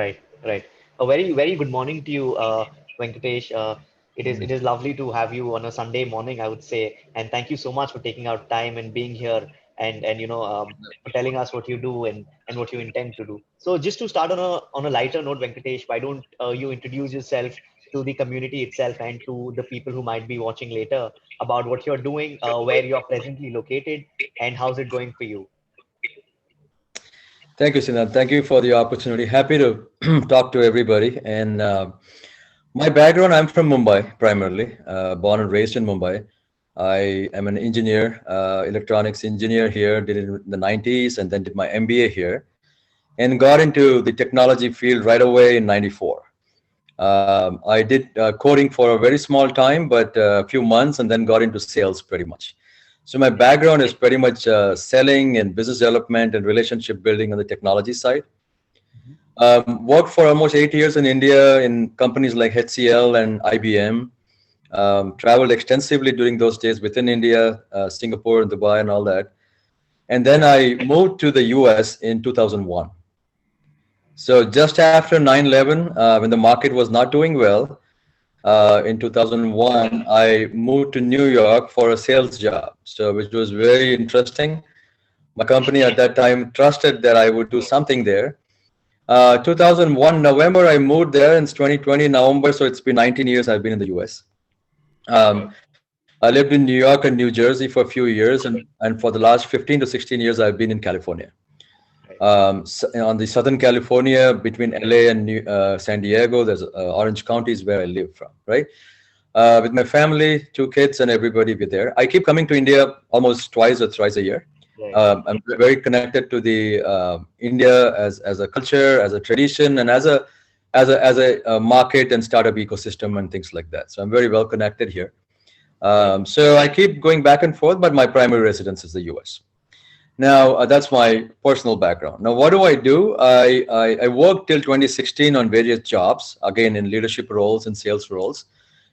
Right, right. A very, very good morning to you, Venkatesh. It is lovely to have you on a Sunday morning, I would say, and thank you so much for taking out time and being here and for telling us what you do and what you intend to do. So just to start on a lighter note, Venkatesh, why don't you introduce yourself to the community itself and to the people who might be watching later about what you're doing, where you're presently located, and how's it going for you? Thank you, Sinan. Thank you for the opportunity. Happy to talk to everybody. And my background, I'm from Mumbai primarily, born and raised in Mumbai. I am an engineer, electronics engineer here, did it in the 90s, and then did my MBA here and got into the technology field right away in 94. I did coding for a very small time, but a few months, and then got into sales pretty much. So my background is pretty much selling and business development and relationship building on the technology side. Worked for almost 8 years in India in companies like HCL and IBM. Traveled extensively during those days within India, Singapore, and Dubai, and all that. And then I moved to the US in 2001. So just after 9/11, when the market was not doing well, in 2001, I moved to New York for a sales job. So which was very interesting. My company at that time trusted that I would do something there. 2001 November, I moved there. And it's 2020 November, so it's been 19 years I've been in the US. Um, I lived in New York and New Jersey for a few years, and for the last 15 to 16 years, I've been in California. Right. On the Southern California, between LA and San Diego, there's Orange County is where I live from, right? With my family, two kids, and everybody with there. I keep coming to India almost twice or thrice a year. Right. I'm very connected to the India as a culture, as a tradition, and as a market and startup ecosystem and things like that. So I'm very well connected here. So I keep going back and forth, but my primary residence is the US. Now, that's my personal background. Now, what do I do? I worked till 2016 on various jobs, again, in leadership roles and sales roles.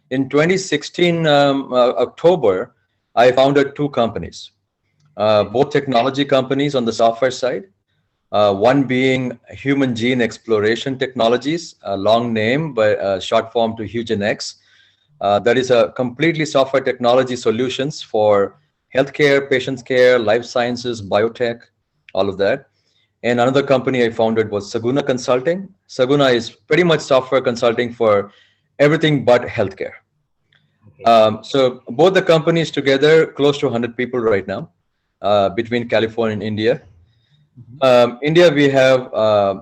In 2016, October, I founded two companies, both technology companies on the software side. One being Human Gene Exploration Technologies, a long name, but short form to HugenX. That is a completely software technology solutions for healthcare, patients care, life sciences, biotech, all of that. And another company I founded was Saguna Consulting. Saguna is pretty much software consulting for everything but healthcare. Okay. So both the companies together, close to 100 people right now, between California and India. Mhm. India, we have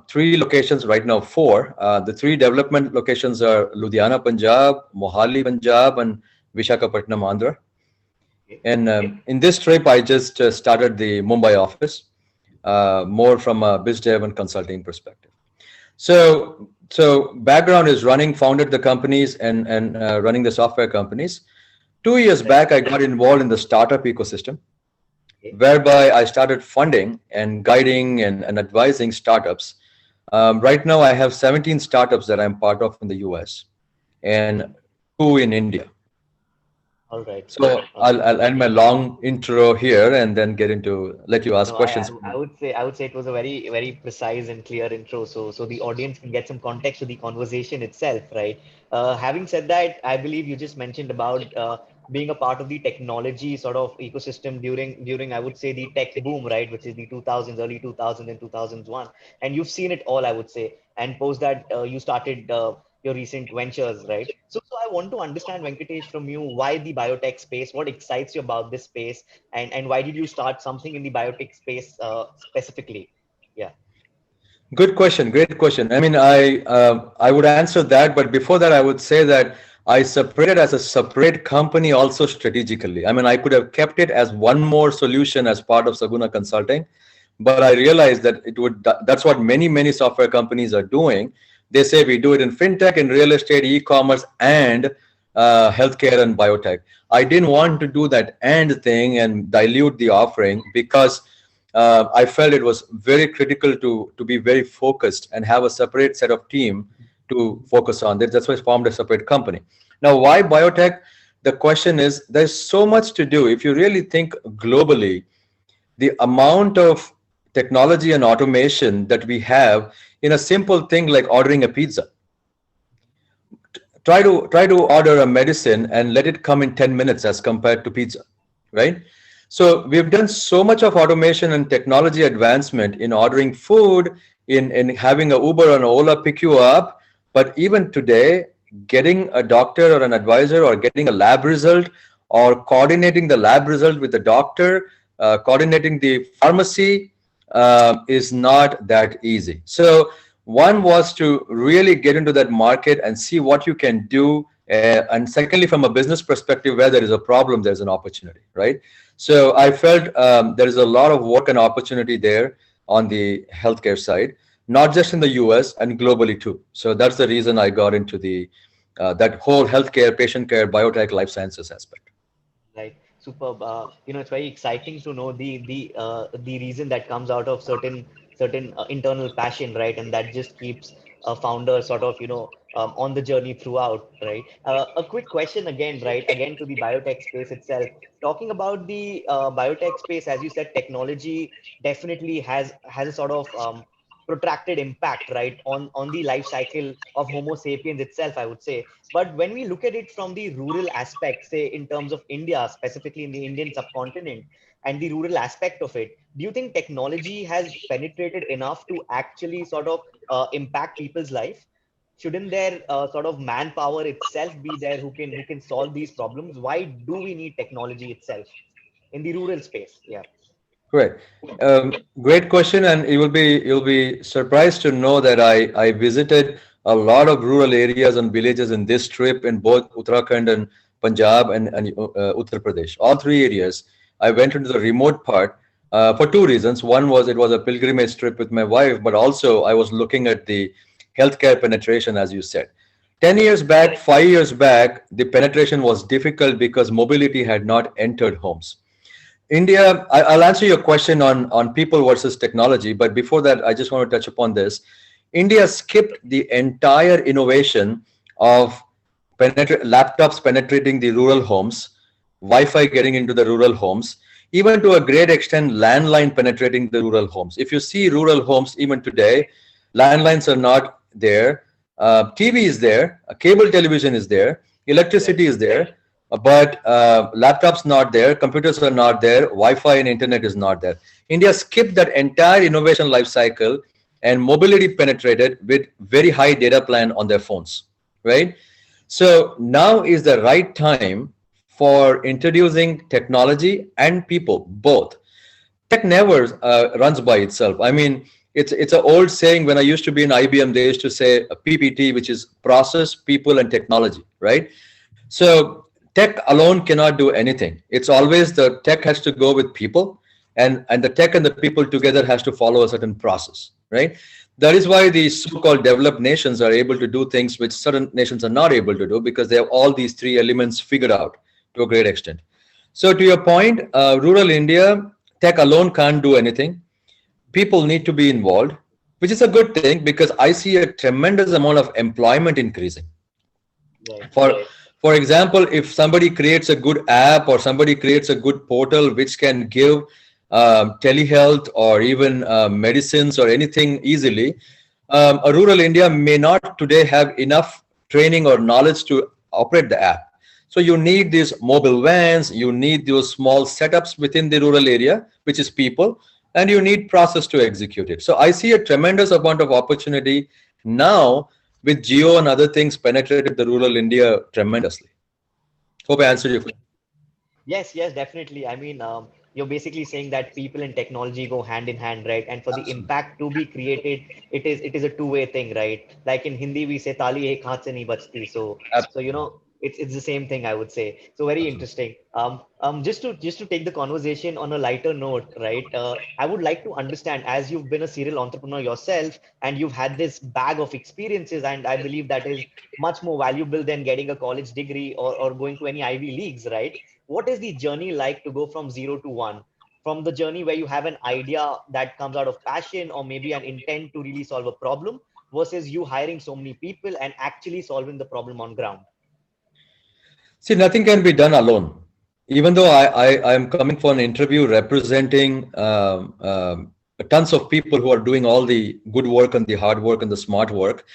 three locations right now, four. The three development locations are Ludhiana, Punjab, Mohali, Punjab, and Vishakhapatnam, Andhra. Okay. And in this trip, I just started the Mumbai office, more from a biz dev and consulting perspective. So background is founded the companies and running the software companies. 2 years Right. back, I got involved in the startup ecosystem, Okay. whereby I started funding and guiding and advising startups. Right now, I have 17 startups that I'm part of in the US and two in India. All right. So All right. I'll end my long intro here and then let you ask No, I, questions. I I would say it was a very very precise and clear intro, so the audience can get some context to the conversation itself, right? Having said that, I believe you just mentioned about being a part of the technology sort of ecosystem during I would say the tech boom, right, which is the 2000s, early 2000s and 2001, and you've seen it all, I would say. And post that, you started your recent ventures, right? So I want to understand, Venkatesh, from you, why the biotech space? What excites you about this space? And why did you start something in the biotech space specifically? Yeah. Good question. Great question. I mean, I would answer that, but before that, I would say that I separated as a separate company also strategically. I mean, I could have kept it as one more solution as part of Saguna Consulting, but I realized that that's what many software companies are doing. They say we do it in fintech, in real estate, e-commerce, and healthcare and biotech. I didn't want to do that and thing and dilute the offering because I felt it was very critical to be very focused and have a separate set of team to focus on. That's why I formed a separate company. Now, why biotech? The question is, there's so much to do. If you really think globally, the amount of technology and automation that we have in a simple thing like ordering a pizza. Try to order a medicine and let it come in 10 minutes as compared to pizza, right? So we've done so much of automation and technology advancement in ordering food, in having a Uber or an Ola pick you up. But even today, getting a doctor or an advisor or getting a lab result or coordinating the lab result with the doctor, coordinating the pharmacy, is not that easy. So one was to really get into that market and see what you can do. And secondly, from a business perspective, where there is a problem, there's an opportunity, right? So I felt there is a lot of work and opportunity there on the healthcare side, not just in the US and globally too. So that's the reason I got into the that whole healthcare, patient care, biotech, life sciences aspect. Right, superb. It's very exciting to know the reason that comes out of certain internal passion, right? And that just keeps a founder sort of on the journey throughout, right? A quick question again, right? Again to the biotech space itself. Talking about the biotech space, as you said, technology definitely has a sort of protracted impact, right, on the life cycle of Homo sapiens itself, I would say. But when we look at it from the rural aspect, say in terms of India, specifically in the Indian subcontinent, and the rural aspect of it, do you think technology has penetrated enough to actually sort of impact people's life? Shouldn't there sort of manpower itself be there who can solve these problems? Why do we need technology itself in the rural space? Yeah. Great. Great question, and you'll be surprised to know that I visited a lot of rural areas and villages in this trip in both Uttarakhand and Punjab and Uttar Pradesh. All three areas. I went into the remote part for two reasons. One was it was a pilgrimage trip with my wife, but also I was looking at the healthcare penetration, as you said. 10 years back, 5 years back, the penetration was difficult because mobility had not entered homes. India, I'll answer your question on people versus technology, but before that, I just want to touch upon this. India skipped the entire innovation of laptops penetrating the rural homes, Wi-Fi getting into the rural homes, even to a great extent, landline penetrating the rural homes. If you see rural homes even today, landlines are not there. TV is there, cable television is there, electricity is there, but laptops not there, computers are not there, Wi-Fi and internet is not there. India skipped that entire innovation life cycle, and mobility penetrated with very high data plan on their phones, right? So now is the right time for introducing technology and people both. Tech never runs by itself. I mean, it's an old saying. When I used to be in IBM, they used to say PPT, which is process, people, and technology, right? So tech alone cannot do anything. It's always the tech has to go with people, and the tech and the people together has to follow a certain process, right? That is why these so-called developed nations are able to do things which certain nations are not able to do, because they have all these three elements figured out to a great extent. So to your point, rural India, tech alone can't do anything. People need to be involved, which is a good thing because I see a tremendous amount of employment increasing. Right. For example, if somebody creates a good app or somebody creates a good portal which can give telehealth or even medicines or anything easily, a rural India may not today have enough training or knowledge to operate the app. So you need these mobile vans, you need those small setups within the rural area, which is people, and you need process to execute it. So I see a tremendous amount of opportunity now with Geo and other things penetrated the rural India tremendously. Hope I answered your question. Yes, yes, definitely. I mean, you're basically saying that people and technology go hand in hand, right? And for the Absolutely. impact to be created, it is a two-way thing, right? Like in Hindi, we say "tali ek haath se nahi bajti." So Absolutely. it's the same thing, I would say. So very Absolutely. interesting. Just to take the conversation on a lighter note, right? I would like to understand, as you've been a serial entrepreneur yourself, and you've had this bag of experiences, and I believe that is much more valuable than getting a college degree or going to any Ivy Leagues, right? What is the journey like to go from zero to one? From the journey where you have an idea that comes out of passion or maybe an intent to really solve a problem versus you hiring so many people and actually solving the problem on ground. See, nothing can be done alone. Even though I am coming for an interview representing tons of people who are doing all the good work and the hard work and the smart work.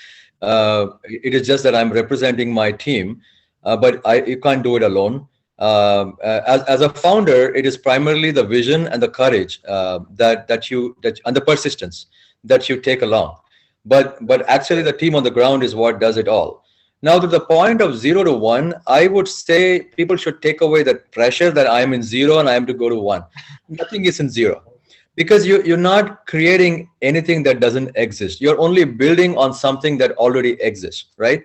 It is just that I'm representing my team, but you can't do it alone. As a founder, it is primarily the vision and the courage and the persistence that you take along. But actually, the team on the ground is what does it all. Now, to the point of 0 to 1, I would say people should take away that pressure that I am in 0 and I am to go to 1. Nothing is in 0, because you're not creating anything that doesn't exist. You're only building on something that already exists, right?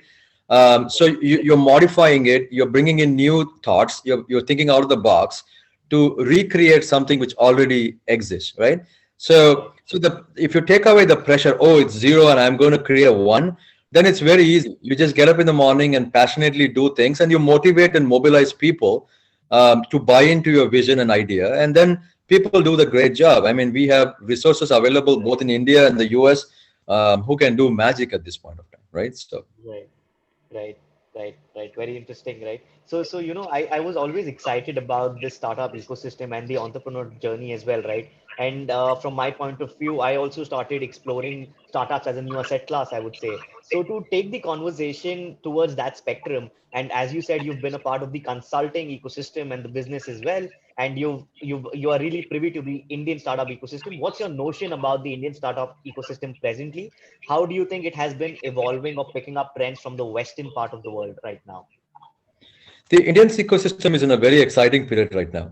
So you're modifying it, you're bringing in new thoughts, you're thinking out of the box to recreate something which already exists, right? So if you take away the pressure, oh, it's 0 and I'm going to create a 1, then it's very easy. You just get up in the morning and passionately do things, and you motivate and mobilize people to buy into your vision and idea, and then people do the great job. I mean, we have resources available both in India and the US, who can do magic at this point of time, right? So Right. Right, right. Very interesting, right? So I was always excited about this startup ecosystem and the entrepreneur journey as well, right? And from my point of view, I also started exploring startups as a new asset class, I would say. So to take the conversation towards that spectrum, and as you said, you've been a part of the consulting ecosystem and the business as well, and you are really privy to the Indian startup ecosystem. What's your notion about the Indian startup ecosystem presently? How do you think it has been evolving or picking up trends from the western part of the world right now? the Indian ecosystem is in a very exciting period right now.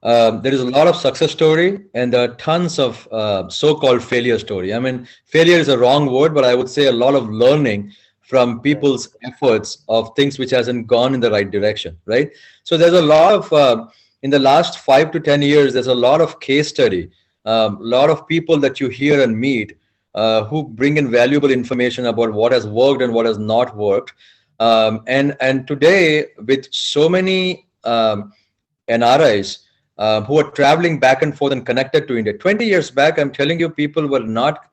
There is a lot of success story, and there are tons of so-called failure story. I mean, failure is a wrong word, but I would say a lot of learning from Right, people's efforts of things which hasn't gone in the right direction, right? So there's a lot of in the last 5 to 10 years, there's a lot of case study, a lot of people that you hear and meet who bring in valuable information about what has worked and what has not worked. And today, with so many NRIs who are traveling back and forth and connected to India. 20 years back, I'm telling you, people were not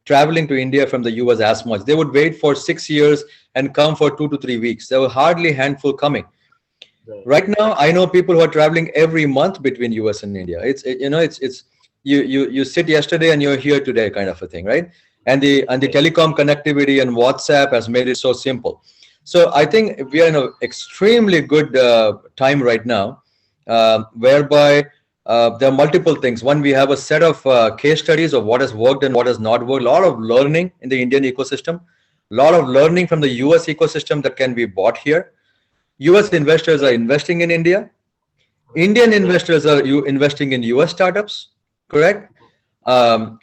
traveling to India from the US as much. They would wait for 6 years and come for 2 to 3 weeks. There were hardly a handful coming. right, Right now, I know people who are traveling every month between US and India. It's you sit yesterday and you're here today, kind of a thing, right? And the right, telecom connectivity and WhatsApp has made it so simple. So I think we are in an extremely good time right now, whereby there are multiple things. One, we have a set of case studies of what has worked and what has not worked. A lot of learning in the Indian ecosystem, a lot of learning from the US ecosystem that can be bought here. US investors are investing in India. Indian investors are investing in US startups, correct? The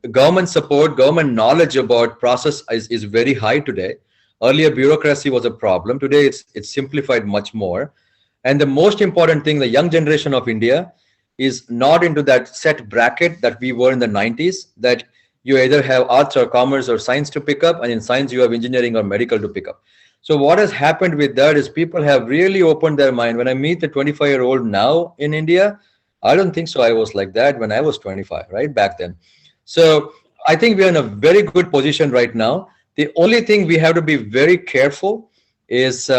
government support, government knowledge about process is very high today. Earlier, bureaucracy was a problem. Today, it's simplified much more. And the most important thing, the young generation of India is not into that set bracket that we were in the 90s, that you either have arts or commerce or science to pick up, and in science you have engineering or medical to pick up. So what has happened with that is people have really opened their mind. When I meet the 25-year-old now in India, I don't think so I was like that when I was 25, right, back then. So I think we are in a very good position right now. The only thing we have to be very careful is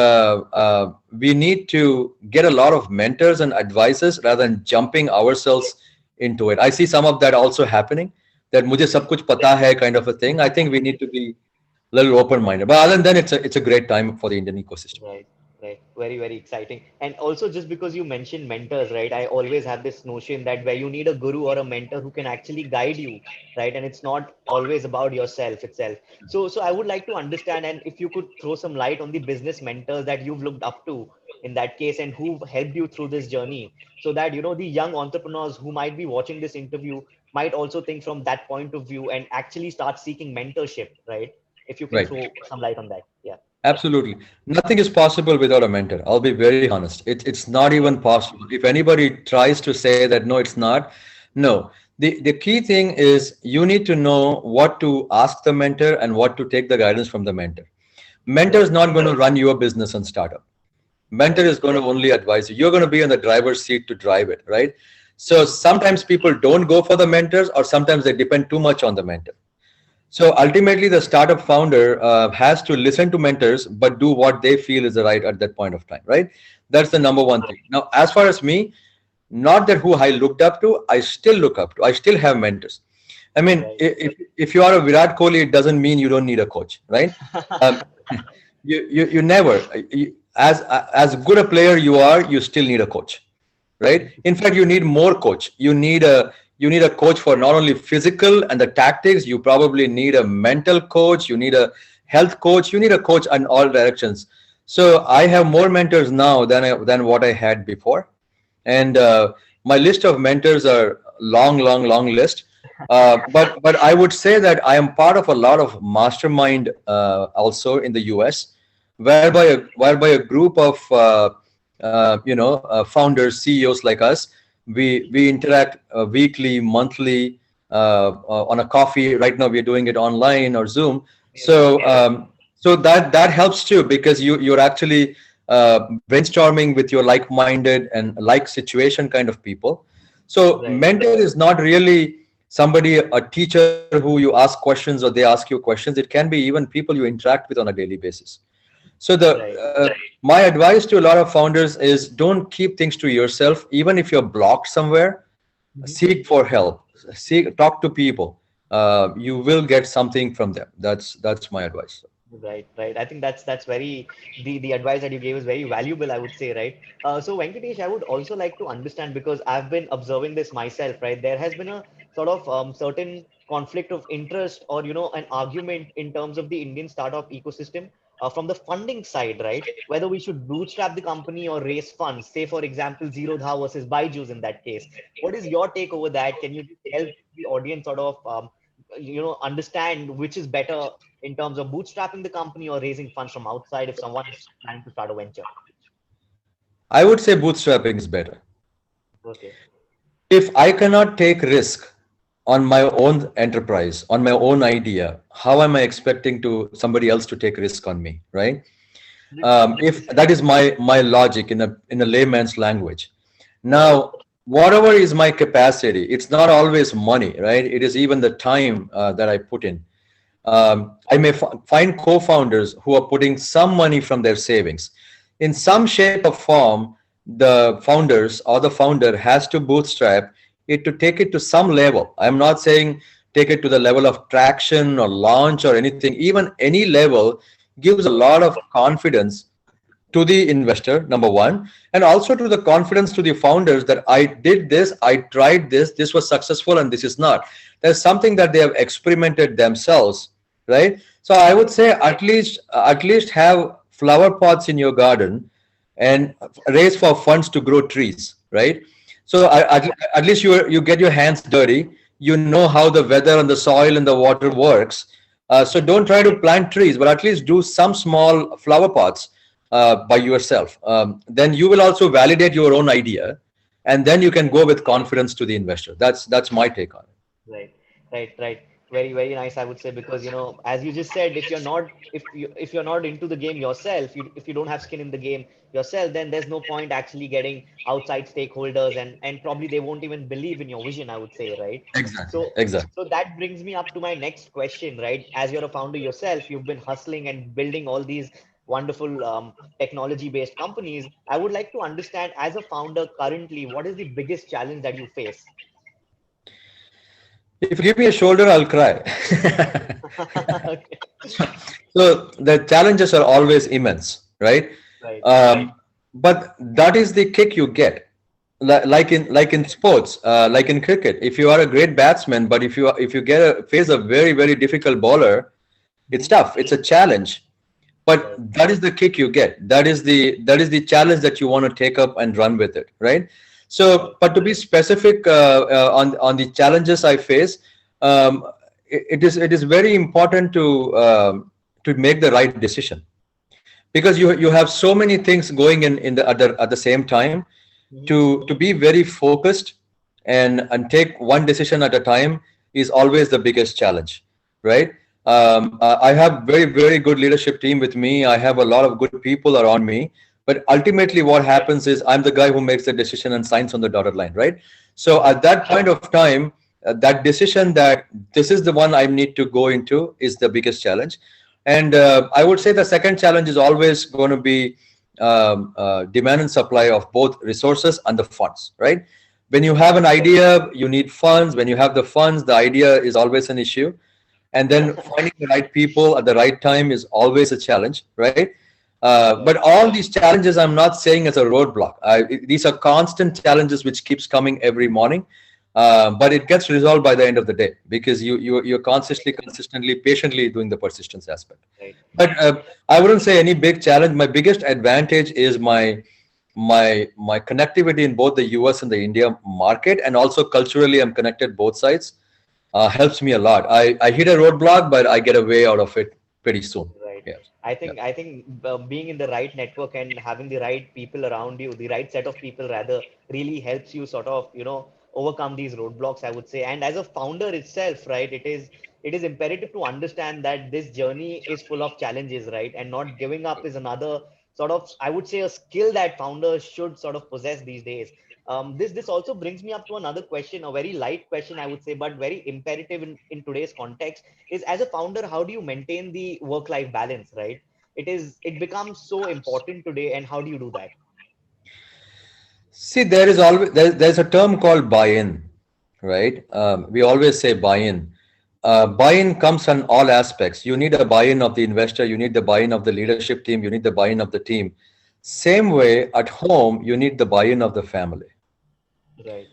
we need to get a lot of mentors and advisors rather than jumping ourselves into it. I see some of that also happening, that mujhe sab kuch pata hai kind of a thing. I think we need to be a little open-minded. But other than that, it's a great time for the Indian ecosystem. right, right. Very, very exciting. And also, just because you mentioned mentors, right? I always have this notion that where you need a guru or a mentor who can actually guide you, right? And it's not always about yourself itself. So I would like to understand, and if you could throw some light on the business mentors that you've looked up to in that case and who helped you through this journey, so that the young entrepreneurs who might be watching this interview might also think from that point of view and actually start seeking mentorship, right? If you can Right. throw some light on that. Yeah. Absolutely. Nothing is possible without a mentor. I'll be very honest. It's not even Right. possible. If anybody tries to say that, no, it's not. No. The key thing is you need to know what to ask the mentor and what to take the guidance from the mentor. Mentor is Right. not going to run your business and startup. Mentor Right. is going to only advise you. You're going to be in the driver's seat to drive it, right? So sometimes people don't go for the mentors, or sometimes they depend too much on the mentor. So ultimately, the startup founder has to listen to mentors, but do what they feel is the right at that point of time, right? That's the number one thing. Now, as far as me, Not that who I looked up to, I still look up to. I still have mentors. I mean, Right. if you are a Virat Kohli, it doesn't mean you don't need a coach, right? Um, you never, as good a player you are, you still need a coach, right? In fact, you need more coach. You need a coach for not only physical and the tactics. You probably need a mental coach. You need a health coach. You need a coach in all directions. So I have more mentors now than what I had before, and my list of mentors are long list. But I would say that I am part of a lot of mastermind also in the US, whereby a group of founders, CEOs like us, we interact weekly, monthly, on a coffee. Right now we're doing it online or Zoom. Amazing. So that helps too, because you're actually brainstorming with your like-minded and like situation kind of people. So Right. mentor is not really somebody, a teacher who you ask questions or they ask you questions. It can be even people you interact with on a daily basis. So Right. my advice to a lot of founders is, don't keep things to yourself. Even if you're blocked somewhere, Mhm. seek for help. Talk to people. You will get something from them. That's my advice. Right, right. I think that's very the advice that you gave is very valuable, I would say, right? So Venkatesh, I would also like to understand because I've been observing this myself, right? There has been a sort of certain conflict of interest or an argument in terms of the Indian startup ecosystem from the funding side, right? Whether we should bootstrap the company or raise funds. Say, for example, Zero Dha versus Byju's in that case. What is your take over that? Can you just help the audience sort of understand which is better in terms of bootstrapping the company or raising funds from outside if someone is planning to start a venture? I would say bootstrapping is better. Okay. If I cannot take risk on my own enterprise, on my own idea, how am I expecting to somebody else to take risk on me, right? Literally. If that is my logic in a layman's language. Right. Now, whatever is my capacity, it's not always money, right? It is even the time that I put in. I may find co-founders who are putting some money from their savings. In some shape or form, the founders or the founder has to bootstrap it to take it to some level. I'm not saying take it to the level of traction or launch or anything. Even any level gives a lot of confidence to the investor, number one, and also to the confidence to the founders that I did this, I tried this was successful, and this is not. There's something that they have experimented themselves, right? So I would say at least have flower pots in your garden and raise for funds to grow trees, right? So at least you get your hands dirty. You know how the weather and the soil and the water works. So don't try to plant trees, but at least do some small flower pots by yourself. Then you will also validate your own idea, and then you can go with confidence to the investor. That's my take on it. Right, right, right. Very, very nice, I would say, because as you just said, if you're not into the game yourself, if you don't have skin in the game yourself, then there's no point actually getting outside stakeholders, and probably they won't even believe in your vision, I would say, right? Exactly. So Exactly. so that brings me up to my next question, right? As you're a founder yourself, you've been hustling and building all these wonderful technology-based companies. I would like to understand, as a founder currently, what is the biggest challenge that you face? If you give me a shoulder, I'll cry. Okay. So the challenges are always immense, right? Right. But that is the kick you get. Like in sports, like in cricket, if you are a great batsman, but if you face a very difficult bowler, it's Mhm. tough. It's a challenge. But Right. that is the kick you get. That is the challenge that you want to take up and run with it, right? Right. So, but to be specific on the challenges I face, um, it is very important to make the right decision, because you have so many things going in the at the same time. Mhm. To be very focused and take one decision at a time is always the biggest challenge, right? I have very good leadership team with me. I have a lot of good people around me, but ultimately what happens is I'm the guy who makes the decision and signs on the dotted line, right? So Mhm. at that point of time, that decision that this is the one I need to go into is the biggest challenge. And I would say the second challenge is always going to be demand and supply of both resources and the funds, right? When you have an idea, you need funds. When you have the funds, the idea is always an issue. And then finding the right people at the right time is always a challenge, right? But Right. all these challenges, I'm not saying as a roadblock. These are constant challenges which keeps coming every morning, but it gets resolved by the end of the day because you're consistently, patiently doing the persistence aspect. Right. But I wouldn't say any big challenge. My biggest advantage is my connectivity in both the US and the India market, and also culturally, I'm connected both sides. Helps me a lot. I hit a roadblock, but I get a way out of it pretty soon. Right. Yeah. Yeah. I think being in the right network and having the right people around you, the right set of people rather, really helps you sort of, overcome these roadblocks, I would say. And as a founder itself, right, it is imperative to understand that this journey is full of challenges, right? And not giving up is another sort of, I would say, a skill that founders should sort of possess these days. This also brings me up to another question, a very light question, I would say, but very imperative in today's context is, as a founder, how do you maintain the work life balance, right? It becomes so important today, and how do you do that? See, there is always there's a term called buy-in, right? We always say buy-in. Buy-in comes on all aspects. You need a buy-in of the investor. You need the buy-in of the leadership team. You need the buy-in of the team. Same way at home, you need the buy-in of the family. Right.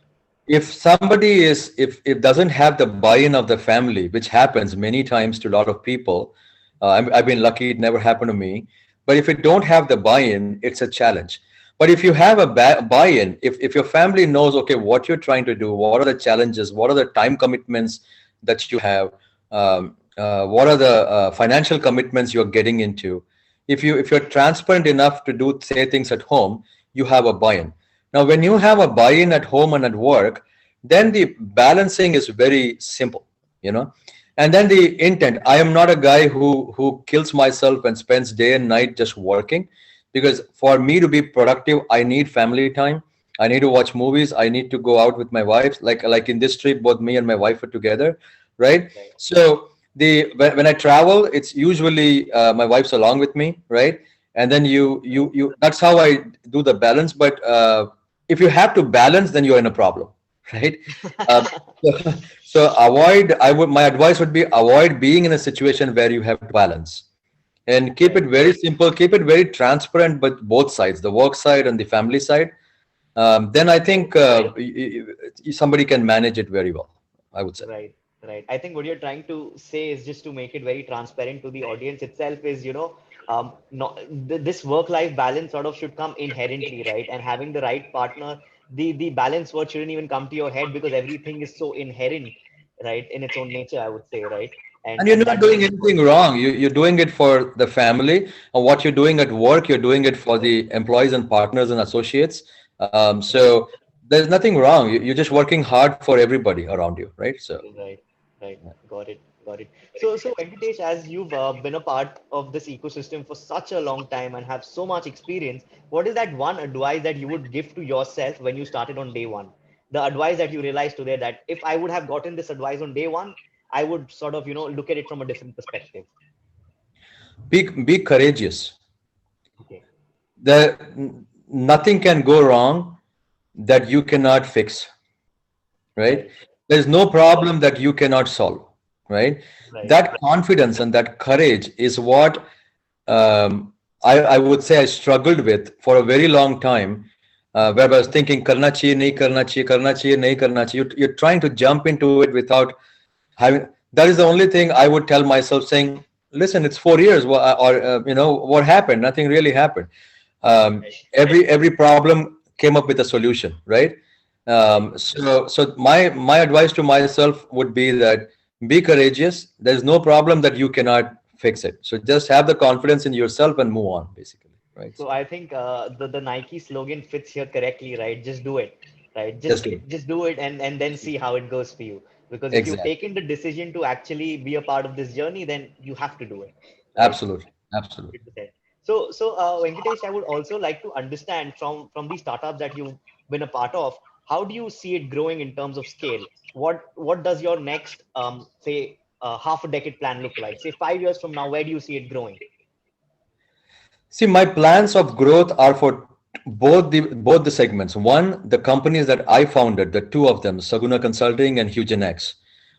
If somebody is if doesn't have the buy-in of the family, which happens many times to a lot of people, I've been lucky, it never happened to me. But if you don't have the buy-in, it's a challenge. But if you have a buy-in, if your family knows, okay, what you're trying to do, what are the challenges, what are the time commitments that you have, what are the financial commitments you're getting into, if you're transparent enough to do say things at home, you have a buy-in. Now, when you have a buy-in at home and at work, then the balancing is very simple, you know. And then the intent. I am not a guy who kills myself and spends day and night just working, because for me to be productive, I need family time. I need to watch movies. I need to go out with my wife. Like in this trip, both me and my wife are together, right? Right. So when I travel, it's usually my wife's along with me, right? And then you that's how I do the balance. But if you have to balance, then you're in a problem, right? Um, so, so avoid. My advice would be avoid being in a situation where you have to balance, and keep Right. it very simple. Keep it very transparent, but both sides, the work side and the family side. Then I think somebody can manage it very well, I would say. Right, right. I think what you're trying to say is, just to make it very transparent to the audience itself, is, not this work-life balance sort of should come inherently, right? And having the right partner, the balance word shouldn't even come to your head, because everything is so inherent, right, in its own nature, I would say, right? And you're And not that doing makes it anything work. wrong. You're doing it for the family. And what you're doing at work, you're doing it for the employees and partners and associates. Right. So there's nothing wrong. You're just working hard for everybody around you, right? So Right, right. Got it, got it. So Venkatesh, as you've been a part of this ecosystem for such a long time and have so much experience, what is that one advice that you would give to yourself when you started on day one? The advice that you realized today, that if I would have gotten this advice on day one, I would sort of, look at it from a different perspective. be courageous. Okay. Nothing can go wrong that you cannot fix, right? Right, There's no problem that you cannot solve, right? right, That confidence and that courage is what I would say I struggled with for a very long time, where I was thinking, karna chahiye, nahi karna chahiye, karna chahiye, nahi karna chahiye. You're trying to jump into it without having. That is the only thing I would tell myself, saying, listen, it's 4 years, or what happened? Nothing really happened. right, Every problem came up with a solution, right? right. So my advice to myself would be that be courageous. There's no problem that you cannot fix it. So just have the confidence in yourself and move on, basically, right? So So I think the Nike slogan fits here correctly, right? Just do it, right? just Just do it. just do it, and then see how it goes for you. Because if you've Exactly. taken the decision to actually be a part of this journey, then you have to do it, right? Absolutely. Absolutely. 100%. So Venkatesh, I would also like to understand from the startups that you've been a part of, how do you see it growing in terms of scale? What does your next half a decade plan look like? Say 5 years from now, where do you see it growing? See, my plans of growth are for both the segments. One, the companies that I founded, the two of them, Saguna Consulting and Hugen X.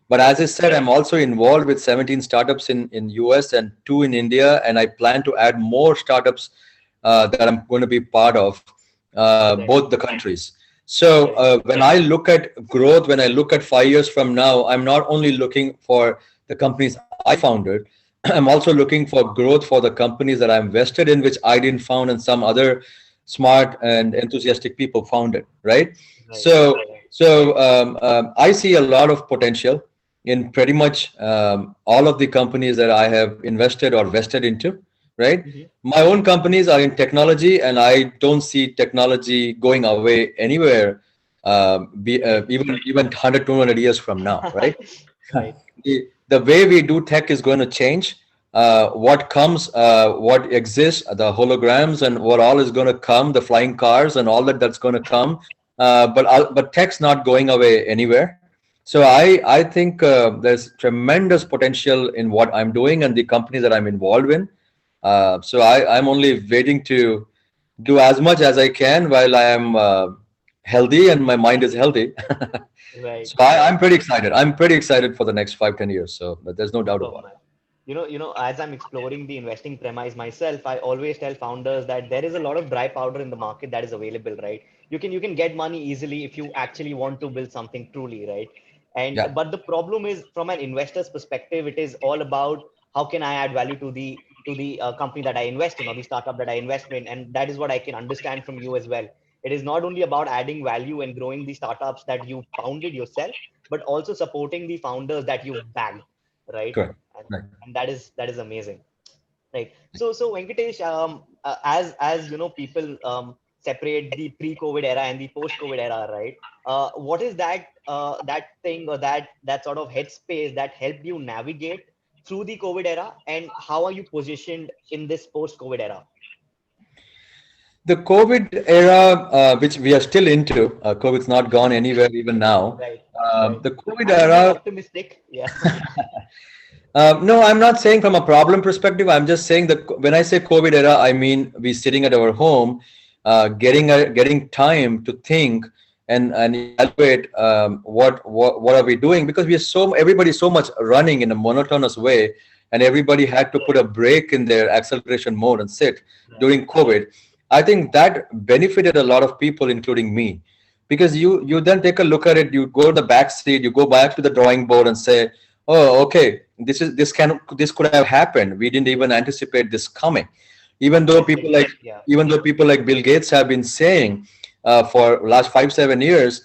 But as Right, I said, I'm also involved with 17 startups in US and two in India, and I plan to add more startups that I'm going to be part of right, both the countries. So right. when I look at growth, when I look at 5 years from now, I'm not only looking for the companies I founded, I'm also looking for growth for the companies that I invested in, which I didn't found, and some other smart and enthusiastic people found it. Right. Right, So I see a lot of potential in pretty much all of the companies that I have invested or vested into. Right. hmm My own companies are in technology, and I don't see technology going away anywhere, right, even 100, 200 years from now. Right. right, The way we do tech is going to change. What comes, what exists, the holograms, and what all is going to come, the flying cars, and all that's going to come. But tech's not going away anywhere. So right. I think there's tremendous potential in what I'm doing and the companies that I'm involved in. So I'm only waiting to do as much as I can while I am healthy and my mind is healthy. Right, So right. I'm pretty excited. I'm pretty excited for the next 5, 10 years. So there's no doubt Superb, about man. it. As I'm exploring the investing premise myself, I always tell founders that there is a lot of dry powder in the market that is available, right? You can get money easily if you actually want to build something truly, right? And Yeah, but the problem is, from an investor's perspective, it is all about how can I add value to the company that I invest in or the startup that I invest in, and that is what I can understand from you as well. It is not only about adding value and growing the startups that you founded yourself, but also supporting the founders that you've bagged, right? correct. and Right. and that is amazing, right? So Venkatesh, as you know, people separate the pre-COVID era and the post-COVID era, right? What is that thing or that sort of headspace that helped you navigate through the COVID era, and how are you positioned in this post-COVID era? The COVID era, which we are still into, COVID's not gone anywhere even now. Right, right. The COVID I'm being era, optimistic. Yeah. no, I'm not saying from a problem perspective. I'm just saying that when I say COVID era, I mean we sitting at our home, getting time to think and evaluate what are we doing, because we are everybody's so much running in a monotonous way, and everybody had to put a break in their acceleration mode and sit Right, during COVID. I think that benefited a lot of people, including me, because you then take a look at it. You go to the back seat, you go back to the drawing board and say, oh, okay, this could have happened. We didn't even anticipate this coming. Even though people like understood. Yeah. even though people like Bill Gates have been saying for last 5, 7 years,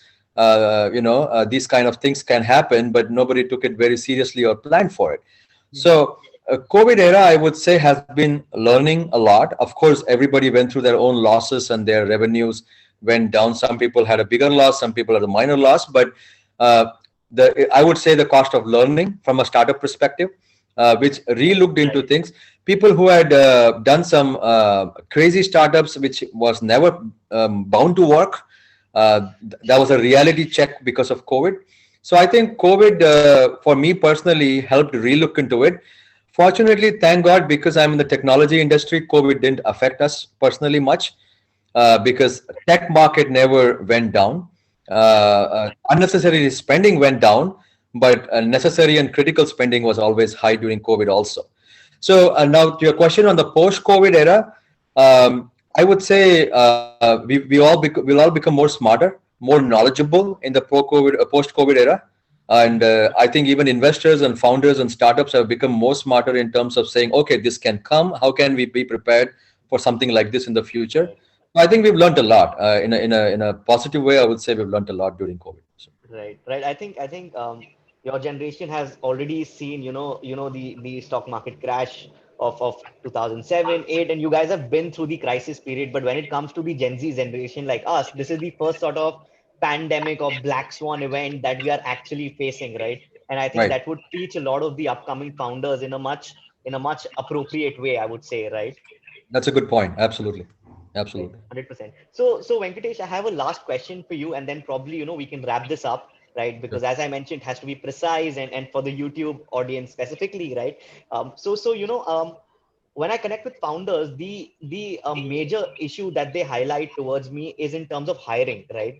these kind of things can happen, but nobody took it very seriously or planned for it. hmm So COVID era, I would say, has been learning a lot. Of course, everybody went through their own losses and their revenues went down. Some people had a bigger loss, some people had a minor loss, but uh, the I would say the cost of learning from a startup perspective, which Right, re-looked into things. People who had done some crazy startups, which was never bound to work, that was a reality check because of COVID. So I think COVID, for me personally, helped re-look into it. Fortunately, thank God, because I'm in the technology industry, COVID didn't affect us personally much, because tech market never went down. right. Unnecessary spending went down, but necessary and critical spending was always high during COVID also. So now to your question on the post-COVID era, I would say we'll all become more smarter, more knowledgeable in the post-COVID era. And I think even investors and founders and startups have become more smarter in terms of saying, okay, this can come. How can we be prepared for something like this in the future? Right. I think we've learned a lot in a positive way. I would say we've learned a lot during COVID. So, Right, right. I think your generation has already seen, the stock market crash of 2007, 8, and you guys have been through the crisis period. But when it comes to the Gen Z generation like us, this is the first sort of pandemic or black swan event that we are actually facing, right? And I think right. that would teach a lot of the upcoming founders in a much appropriate way, I would say, right? That's a good point. Absolutely. Right, Absolutely. 100%. So Venkatesh, I have a last question for you, and then probably, we can wrap this up, right? Sure. Because as I mentioned, it has to be precise and for the YouTube audience specifically, right? So when I connect with founders, the major issue that they highlight towards me is in terms of hiring, right?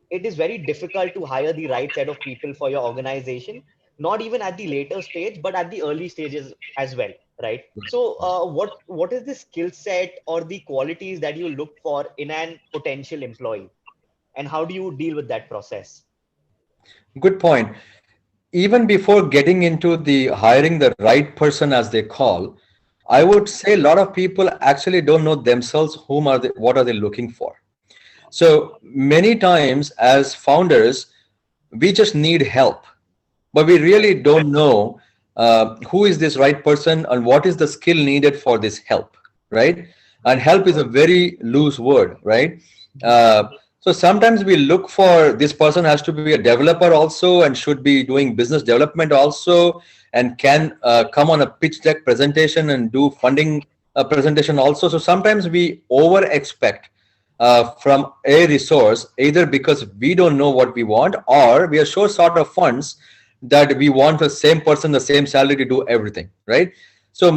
It is very difficult to hire the right set of people for your organization, not even at the later stage, but at the early stages as well, right? So, what is the skill set or the qualities that you look for in an potential employee, and how do you deal with that process? Good point. Even before getting into the hiring the right person, as they call, I would say a lot of people actually don't know themselves whom are they, what are they looking for. So many times as founders, we just need help, but we really Right, don't know who is this right person and what is the skill needed for this help, right? And right. help is a very loose word, right? uh, so sometimes we look for this person has to be a developer also and should be doing business development also, and can come on a pitch deck presentation and do funding presentation also. So sometimes we over expect from a resource, either because we don't know what we want or we are short of funds, that we want the same person, the same salary to do everything, right? So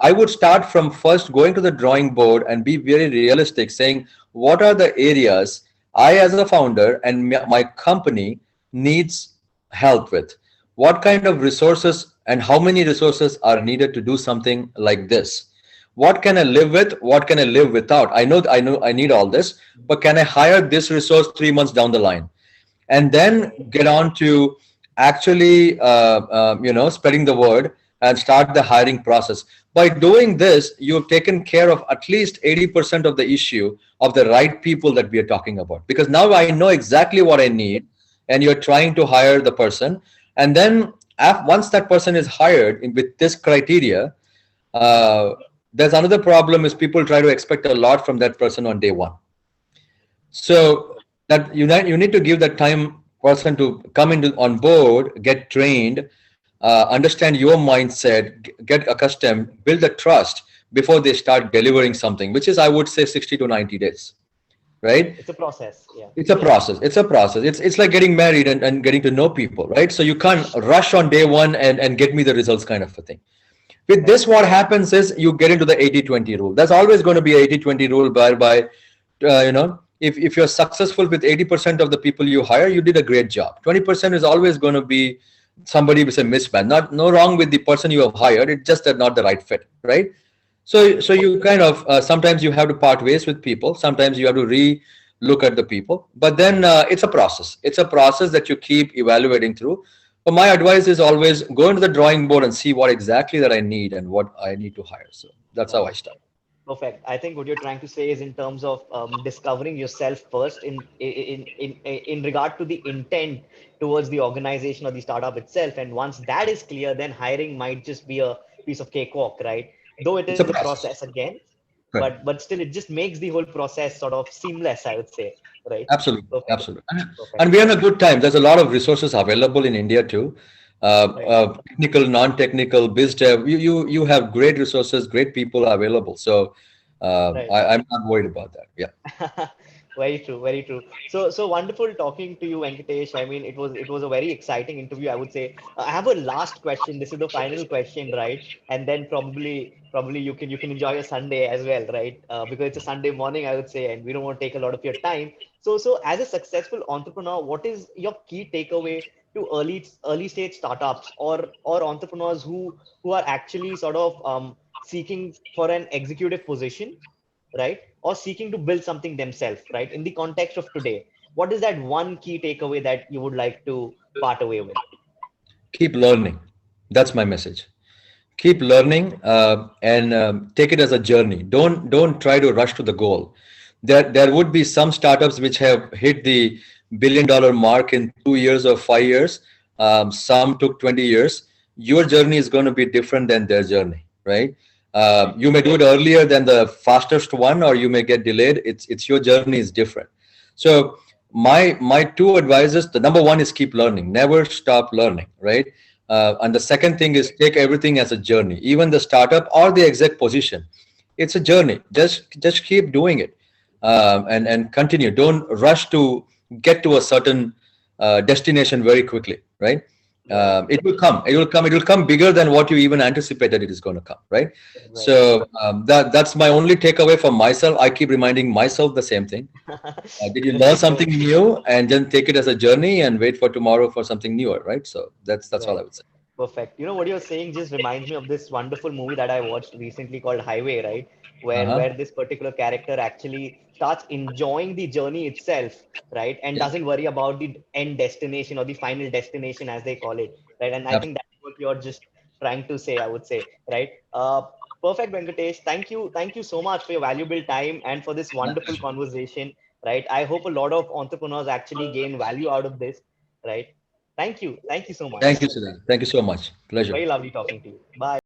I would start from first going to the drawing board and be very realistic, saying what are the areas I as a founder and my company needs help with. What kind of resources and how many resources are needed to do something like this? What can I live with? What can I live without? I know I need all this, but can I hire this resource 3 months down the line? And then get on to actually spreading the word and start the hiring process. By doing this, you've taken care of at least 80% of the issue of the right people that we are talking about, because now I know exactly what I need, and you're trying to hire the person. And then once that person is hired with this criteria, uh, there's another problem is people try to expect a lot from that person on day one. So that you need to give that time person to come into on board, get trained, understand your mindset, get accustomed, build the trust before they start delivering something, which is I would say 60 to 90 days, right? It's a process. Yeah. It's a process. It's a process. It's like getting married and getting to know people, right? So you can't rush on day one and get me the results kind of a thing. With Right. this, what happens is you get into the 80-20 rule. That's always going to be 80-20 rule whereby, if you're successful with 80% of the people you hire, you did a great job. 20% is always going to be somebody with a mismatch. Not no wrong with the person you have hired. It's just that not the right fit, right? So you kind of sometimes you have to part ways with people. Sometimes you have to look at the people. But then it's a process. It's a process that you keep evaluating through. But my advice is always go into the drawing board and see what exactly that I need and what I need to hire. So that's how Right. I start. Perfect. I think what you're trying to say is in terms of discovering yourself first in regard to the intent towards the organization or the startup itself. And once that is clear, then hiring might just be a piece of cakewalk, right? Though it It's is a a process. process again, Right. but still it just makes the whole process sort of seamless, I would say, right? Absolutely, Perfect. absolutely. And Perfect. we're in a good time. There's a lot of resources available in India too. Right. Technical, non-technical, biz dev. You have great resources, great people available. So Right. I'm not worried about that. Yeah. Very true, very true. So wonderful talking to you, Venkatesh. I mean, it was a very exciting interview, I would say. I have a last question. This is the final question, right? And then probably you can enjoy your Sunday as well, right? Because it's a Sunday morning, I would say, and we don't want to take a lot of your time. So as a successful entrepreneur, what is your key takeaway to early stage startups or entrepreneurs who are actually sort of seeking for an executive position, right? Or seeking to build something themselves, right? In the context of today, what is that one key takeaway that you would like to part away with? Keep learning. That's my message. Keep learning and take it as a journey. Don't try to rush to the goal. There would be some startups which have hit the $1 billion mark in 2 years or 5 years. Some took 20 years. Your journey is going to be different than their journey, right? You may do it earlier than the fastest one, or you may get delayed. It's your journey is different. So my two advices: the number one is keep learning, never stop learning, right? And the second thing is take everything as a journey, even the startup or the exec position. It's a journey. Just keep doing it, and continue. Don't rush to get to a certain destination very quickly, right? Right. It will come. It will come. It will come bigger than what you even anticipated it is going to come. Right. Right. So that's my only takeaway for myself. I keep reminding myself the same thing. Did you Just learn keep something going. new and then take it as a journey and wait for tomorrow for something newer? Right. So that's all I Right. would say. Perfect. You know what you're saying just reminds me of this wonderful movie that I watched recently called Highway, right? Uh Where huh. this particular character actually starts enjoying the journey itself, right? And Yeah. doesn't worry about the end destination or the final destination as they call it, right? And I think Absolutely. that's what you're just trying to say, I would say, right? Perfect, Venkatesh. Thank you so much for your valuable time and for this My wonderful pleasure. conversation, right? I hope a lot of entrepreneurs actually gain value out of this, right? Thank you. Thank you so much. Thank you, Siddharth. Thank you so much. Pleasure. Very lovely talking to you. Bye.